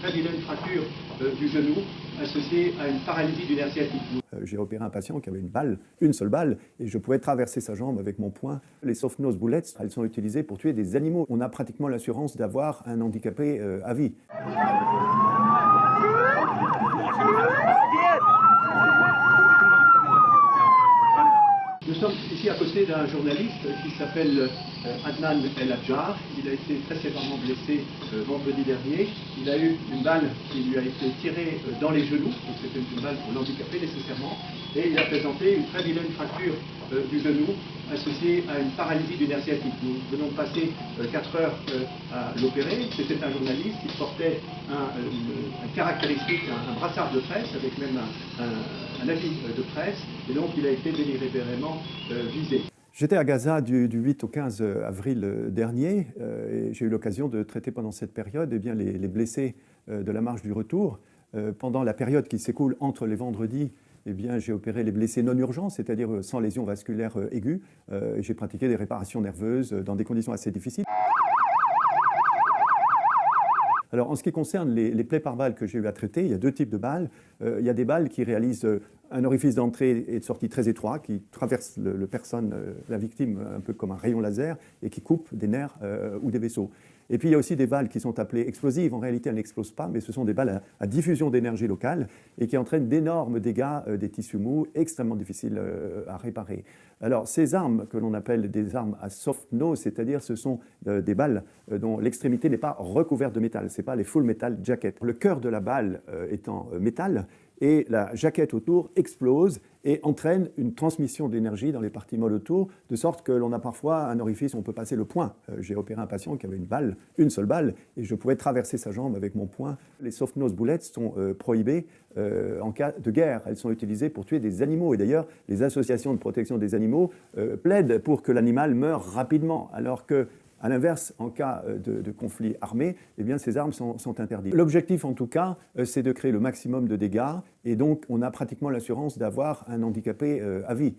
très vilaine fracture du genou associée à une paralysie du nerf sciatique. J'ai opéré un patient qui avait une balle, une seule balle, et je pouvais traverser sa jambe avec mon poing. Les soft nose bullets, elles sont utilisées pour tuer des animaux. On a pratiquement l'assurance d'avoir un handicapé à vie. Nous sommes ici à côté d'un journaliste qui s'appelle Adnan El Hadjar. Il a été très sévèrement blessé vendredi dernier. Il a eu une balle qui lui a été tirée dans les genoux, donc c'était une balle pour l'handicaper nécessairement, et il a présenté une très vilaine fracture du genou associée à une paralysie du nerf sciatique. Nous venons de passer 4 heures à l'opérer. C'était un journaliste qui portait un caractéristique, un brassard de presse avec même un avis de presse, et donc il a été délibérément visé. J'étais à Gaza du 8 au 15 avril dernier et j'ai eu l'occasion de traiter pendant cette période les blessés de la marche du retour. Pendant la période qui s'écoule entre les vendredis, j'ai opéré les blessés non urgents, c'est-à-dire sans lésion vasculaire aiguë. J'ai pratiqué des réparations nerveuses dans des conditions assez difficiles. Alors, en ce qui concerne les plaies par balles que j'ai eu à traiter, il y a 2 types de balles. Il y a des balles qui réalisent un orifice d'entrée et de sortie très étroit, qui traverse la victime un peu comme un rayon laser et qui coupe des nerfs ou des vaisseaux. Et puis il y a aussi des balles qui sont appelées explosives. En réalité, elles n'explosent pas, mais ce sont des balles à diffusion d'énergie locale et qui entraînent d'énormes dégâts des tissus mous, extrêmement difficiles à réparer. Alors ces armes que l'on appelle des armes à soft nose, c'est-à-dire ce sont des balles dont l'extrémité n'est pas recouverte de métal, ce n'est pas les full metal jackets. Le cœur de la balle étant métal, et la jaquette autour explose et entraîne une transmission d'énergie dans les parties molles autour, de sorte que l'on a parfois un orifice où on peut passer le poing. J'ai opéré un patient qui avait une balle, une seule balle, et je pouvais traverser sa jambe avec mon poing. Les soft nose bullets sont prohibées en cas de guerre. Elles sont utilisées pour tuer des animaux. Et d'ailleurs, les associations de protection des animaux plaident pour que l'animal meure rapidement, alors que à l'inverse, en cas de conflit armé, ces armes sont interdites. L'objectif, en tout cas, c'est de créer le maximum de dégâts, et donc on a pratiquement l'assurance d'avoir un handicapé à vie.